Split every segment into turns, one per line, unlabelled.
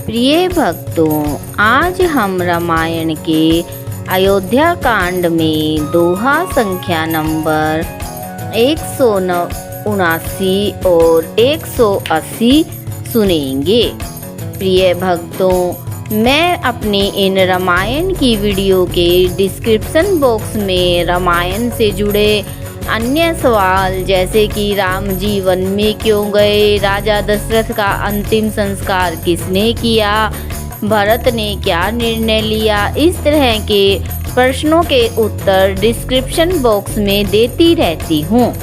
प्रिय भक्तों, आज हम रामायण के अयोध्या कांड में दोहा संख्या नंबर 179 और 180 सुनेंगे। प्रिय भक्तों, मैं अपनी इन रामायण की वीडियो के डिस्क्रिप्शन बॉक्स में रामायण से जुड़े अन्य सवाल जैसे कि राम जी वन में क्यों गए, राजा दशरथ का अंतिम संस्कार किसने किया, भरत ने क्या निर्णय लिया, इस तरह के प्रश्नों के उत्तर डिस्क्रिप्शन बॉक्स में देती रहती हूँ।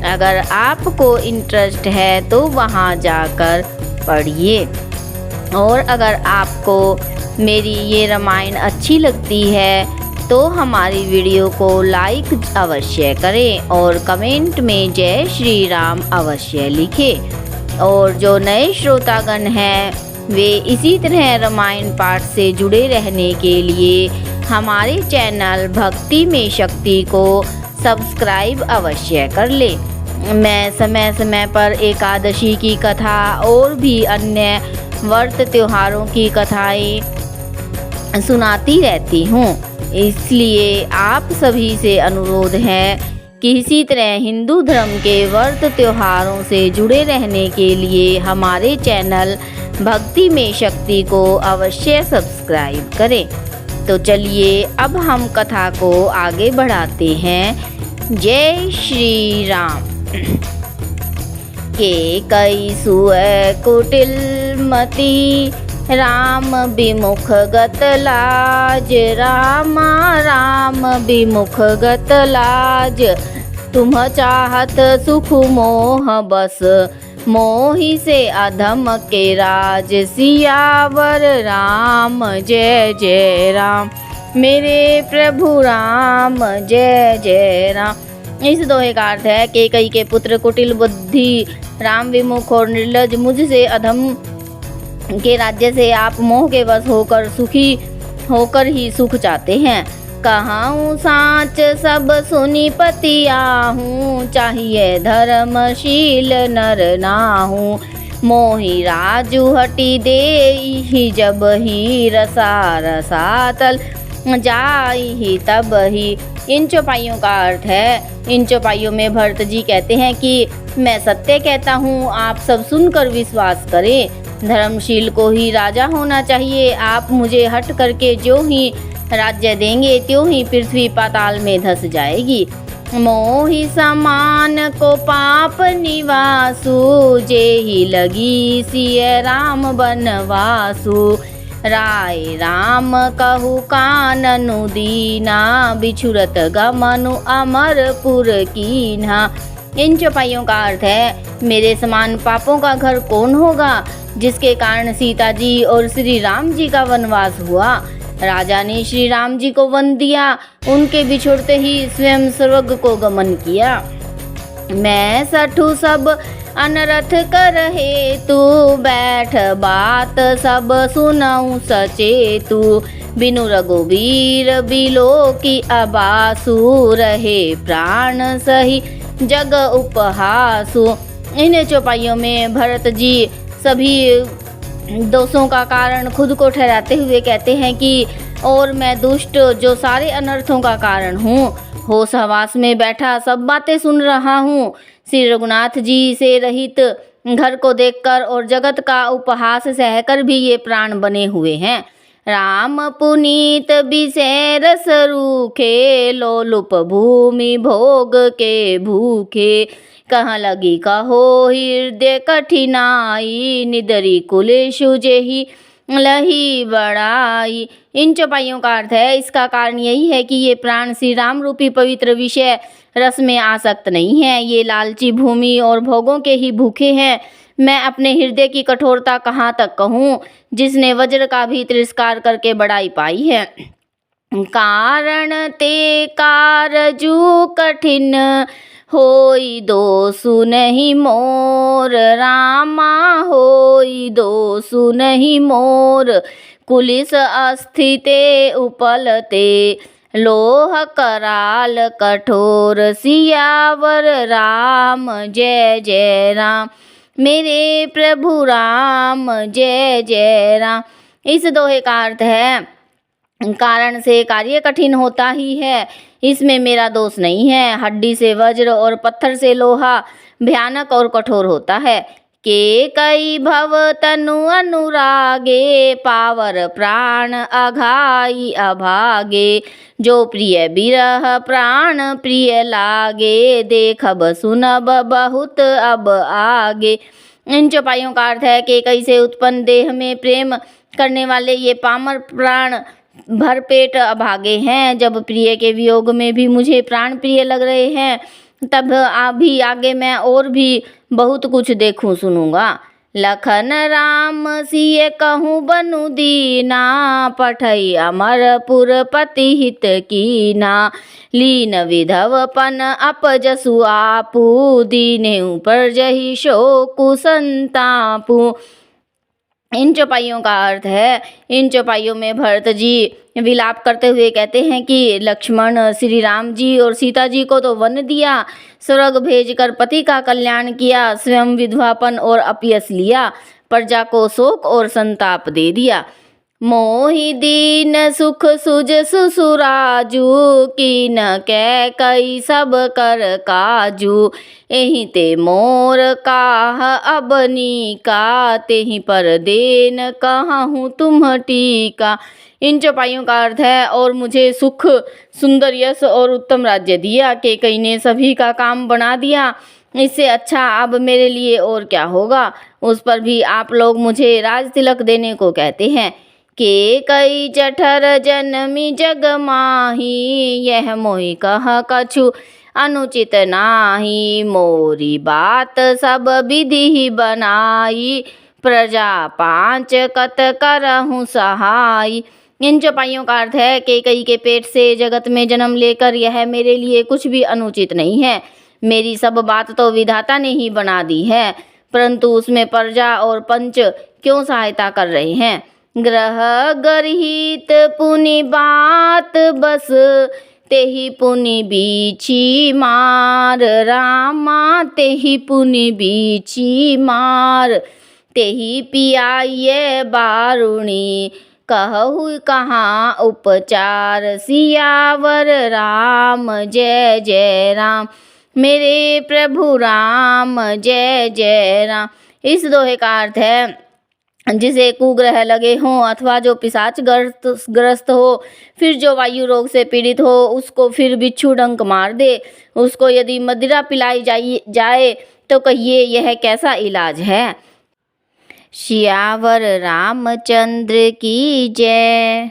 अगर आपको इंटरेस्ट है तो वहाँ जाकर पढ़िए। और अगर आपको मेरी ये रामायण अच्छी लगती है तो हमारी वीडियो को लाइक अवश्य करें और कमेंट में जय श्री राम अवश्य लिखें। और जो नए श्रोतागण हैं वे इसी तरह रामायण पाठ से जुड़े रहने के लिए हमारे चैनल भक्ति में शक्ति को सब्सक्राइब अवश्य कर लें। मैं समय समय पर एकादशी की कथा और भी अन्य व्रत त्योहारों की कथाएं सुनाती रहती हूँ, इसलिए आप सभी से अनुरोध है कि इसी तरह हिंदू धर्म के व्रत त्योहारों से जुड़े रहने के लिए हमारे चैनल भक्ति में शक्ति को अवश्य सब्सक्राइब करें। तो चलिए अब हम कथा को आगे बढ़ाते हैं। जय श्री राम। के कई सुअ कुटिल मति, राम विमुख गत लाज, रामा राम विमुख गत लाज, तुम चाहत सुख मोह बस, मोहि से अधम के राज, सियावर राम जय जय राम, मेरे प्रभु राम जय जय राम। इस दोहे का अर्थ है कि कई के पुत्र कुटिल बुद्धि, राम विमुख और निर्लज, मुझसे अधम के राज्य से आप मोह के वश होकर सुखी होकर ही सुख चाहते हैं। कहाऊँ साच सब सुनी पति आहूँ, चाहिए धर्मशील नर नाहूँ, मोहि राजू हटी दे ही, जब ही रसा रसातल जाई ही तब ही। इन चौपाइयों का अर्थ है, इन चौपाइयों में भरत जी कहते हैं कि मैं सत्य कहता हूँ, आप सब सुनकर विश्वास करें। धर्मशील को ही राजा होना चाहिए। आप मुझे हट करके जो ही राज्य देंगे त्यों ही पृथ्वी पाताल में धस जाएगी। मोहि समान को पाप निवासु, जे ही लगी सिय राम बनवासु, राय राम कहु काननु दीना, बिछुरत गमनु अमरपुर कीन्हा। इन चौपाइयों का अर्थ है, मेरे समान पापों का घर कौन होगा जिसके कारण सीता जी और श्री राम जी का वनवास हुआ। राजा ने श्री राम जी को वन दिया, उनके बिछुड़ते ही स्वयं स्वर्ग को गमन किया। मैं सठु सब अनरथ करहे तू, बैठ बात सब सुनऊँ सचेतु, बिनु रघुवीर बिलो की अबासु, रहे प्राण सही जग उपहासु। इन चौपाइयों में भरत जी सभी दोषों का कारण खुद को ठहराते हुए कहते हैं कि और मैं दुष्ट जो सारे अनर्थों का कारण हूँ, होश हवास में बैठा सब बातें सुन रहा हूँ। श्री रघुनाथ जी से रहित घर को देखकर और जगत का उपहास सहकर भी ये प्राण बने हुए हैं। राम पुनीत विषय रस रूखे, लोलुप भूमि भोग के भूखे, कहाँ लगी कहो हृदय कठिनाई, निदरी कुलेशु जेहि लही बड़ाई। इन चौपाइयों का अर्थ है, इसका कारण यही है कि ये प्राण श्री राम रूपी पवित्र विषय रस में आसक्त नहीं है, ये लालची भूमि और भोगों के ही भूखे हैं। मैं अपने हृदय की कठोरता कहाँ तक कहूँ, जिसने वज्र का भी तिरस्कार करके बड़ाई पाई है। कारण ते कारजू कठिन, होई दोषु नहीं मोर, रामा होई दोषु नहीं मोर, कुलिस अस्थिते उपलते, लोह कराल कठोर, सियावर राम जय जय राम। मेरे प्रभु राम जय जय राम। इस दोहे का अर्थ है, कारण से कार्य कठिन होता ही है, इसमें मेरा दोष नहीं है। हड्डी से वज्र और पत्थर से लोहा भयानक और कठोर होता है। के कई भव तनु अनुरागे, पावर प्राण अघाई अभागे। जो प्रिय बिरह प्राण प्रिय लागे, देखब सुनब बहुत अब आगे। इन चौपाइयों का अर्थ है कि कैसे उत्पन्न देह में प्रेम करने वाले ये पामर प्राण भरपेट अभागे हैं। जब प्रिय के वियोग में भी मुझे प्राण प्रिय लग रहे हैं, तब अभी आगे मैं और भी बहुत कुछ देखूं सुनूंगा। लखन राम सिय कहूँ बनु दीना, पठई अमरपुर पति हित कीना। लीन विधवपन अपजसु आपू, दीनेउ परजहि शोकु संतापू। इन चौपाइयों का अर्थ है, इन चौपाइयों में भरत जी विलाप करते हुए कहते हैं कि लक्ष्मण श्री राम जी और सीता जी को तो वन दिया, स्वर्ग भेजकर पति का कल्याण किया, स्वयं विधवापन और अपयश लिया, प्रजा को शोक और संताप दे दिया। मोहि दीन सुख सुज सुसुराजू, कीन कै कई सब कर काजू। एहि ते मोर काह अबनी का, तेहि पर देन कहूँ तुम टीका। इन चौपाइयों का अर्थ है, और मुझे सुख सुंदर यश और उत्तम राज्य दिया, के कई ने सभी का काम बना दिया, इससे अच्छा अब मेरे लिए और क्या होगा। उस पर भी आप लोग मुझे राज तिलक देने को कहते हैं। के कई जठर जनमी जग माही, यह मोहि कह कछु अनुचित नाही। मोरी बात सब विधि ही बनाई, प्रजा पांच कत करहूँ सहाय। इन चौपाइयों का अर्थ है कि कई के पेट से जगत में जन्म लेकर यह मेरे लिए कुछ भी अनुचित नहीं है। मेरी सब बात तो विधाता ने ही बना दी है, परंतु उसमें प्रजा और पंच क्यों सहायता कर रहे हैं। ग्रह गर्हित पुनि बात बस, तेहि पुनि बीछी मार। रामा तेहि पुनि बीछी मार, तेहि पियाये बारुणी। कहु कहाँ उपचार, सियावर राम जय जय राम। मेरे प्रभु राम जय जय राम। इस दोहे का अर्थ है, जिसे कुग्रह लगे हों अथवा जो पिशाच ग्रस्त हो, फिर जो वायु रोग से पीड़ित हो, उसको फिर बिच्छू डंक मार दे, उसको यदि मदिरा पिलाई जाए तो कहिए यह कैसा इलाज है। सियावर रामचंद्र की जय।